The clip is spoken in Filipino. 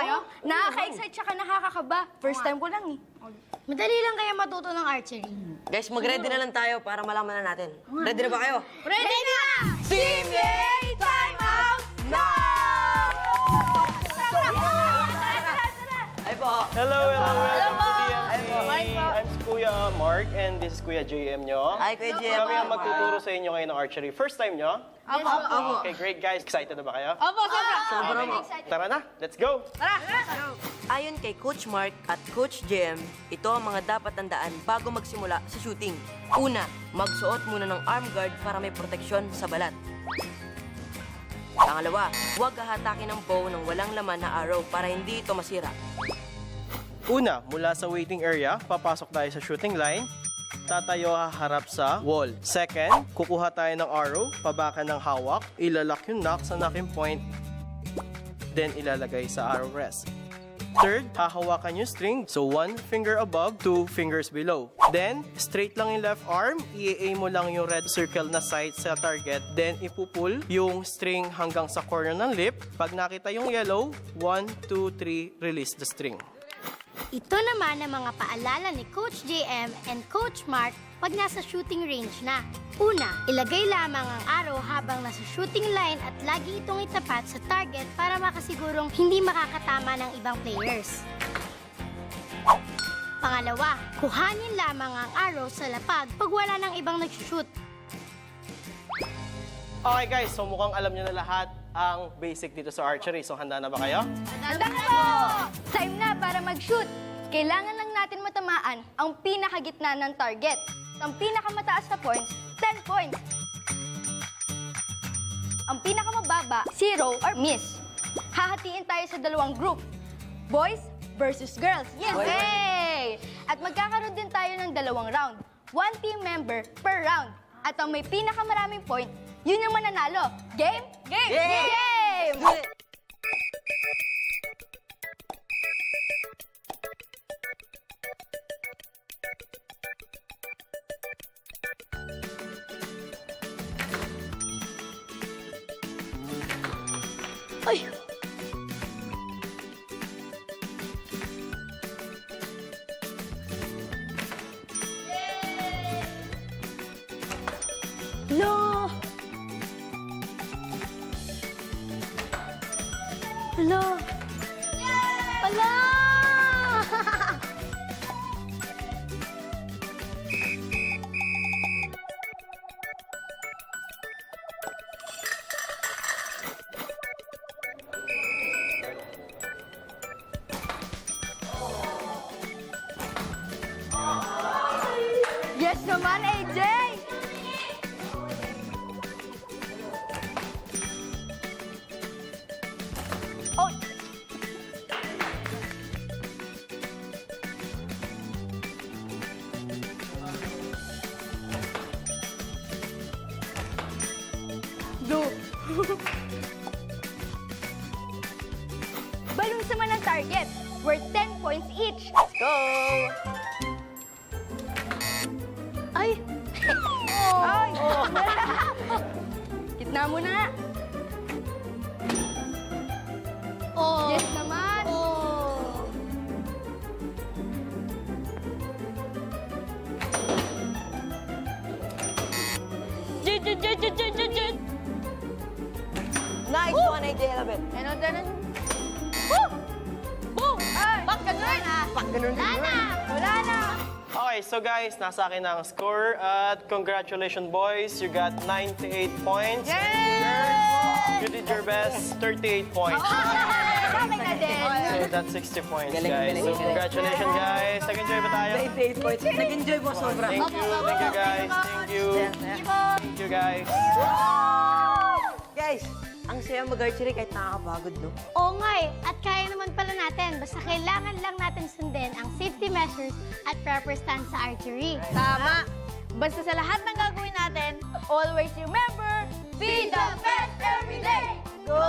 kayo? Nakaka-excite tsaka nakakakaba. First time ko lang eh. Madali lang kaya matuto ng archery. Guys, mag-ready na lang tayo para malaman na natin. Ready na ba kayo? Ready na! CBA time out now! Ay po. Hello, welcome to Hi po. DMC. I'm Kuya Mark and this is Kuya JM nyo. Hi, Kuya JM. Kami ang magtuturo sa inyo ngayon ng archery. First time nyo? Opo. Okay, great guys. Excited na ba kayo? Opo, Sobra mo. Tara na, let's go! Ayon kay Coach Mark at Coach JM, ito ang mga dapat tandaan bago magsimula sa shooting. Una, magsuot muna ng arm guard para may proteksyon sa balat. Pangalawa, huwag hahatakin ng bow ng walang laman na arrow para hindi ito masira. Una, mula sa waiting area, papasok tayo sa shooting line. Tatayo haharap sa wall. Second, kukuha tayo ng arrow, pabakan ng hawak, ilalak yung knock sa knocking point, then ilalagay sa arrow rest. Third, hahawakan yung string, so 1 finger above, 2 fingers below. Then, straight lang yung left arm, i-aim mo lang yung red circle na sight sa target, then ipupull yung string hanggang sa corner ng lip. Pag nakita yung yellow, 1, 2, 3, release the string. Ito naman ang mga paalala ni Coach JM and Coach Mark pag nasa shooting range na. Una, ilagay lamang ang arrow habang nasa shooting line at lagi itong itapat sa target para makasigurong hindi makakatama ng ibang players. Pangalawa, kuhanin lamang ang arrow sa lapag pag wala ng ibang nagsushoot. Okay guys, so mukhang alam nyo na lahat ang basic dito sa archery. So handa na ba kayo? Handa na po! Time na para mag-shoot. Kailangan lang natin matamaan ang pinakagitna ng target. Ang pinakamataas na points, 10 points. Ang pinakamababa, 0 or miss. Hahatiin tayo sa dalawang group. Boys versus girls. Yay! At magkakaroon din tayo ng dalawang round. 1 team member per round. At ang may pinakamaraming point, yun yung mananalo. Game? Game! Game! Ay! Hello! Hello! Hello! Yes naman, AJ! Oh! Blue. Balloons naman ang target. Worth 10 points each. Go! Ay! Ay! Gitna mo na. Oh! Yes naman. Oh! Nice one, AJ Elabit. Ano, ganun. Woo! Boom! Ay! Bak, ganun! Pak, ganun din yun. Wala na! Okay, so guys, nasa akin na ang score at congratulations boys, you got 98 points. Yay! You did your best, 38 points. Kami na din. So that's 60 points, Galing, guys. galing, So galing. congratulations, guys. Nag-enjoy ba tayo? 98 points. Nag-enjoy po sobra. Thank you guys. Thank you. Thank you guys. Guys, ang saya mag-archery kahit nakakapagod, no? Oo nga eh. At kaya naman pala natin. Basta kailangan lang natin sundin ang safety measures at proper stance sa archery. Tama. Basta sa lahat ng gagawin natin, always remember, be the best every day. Go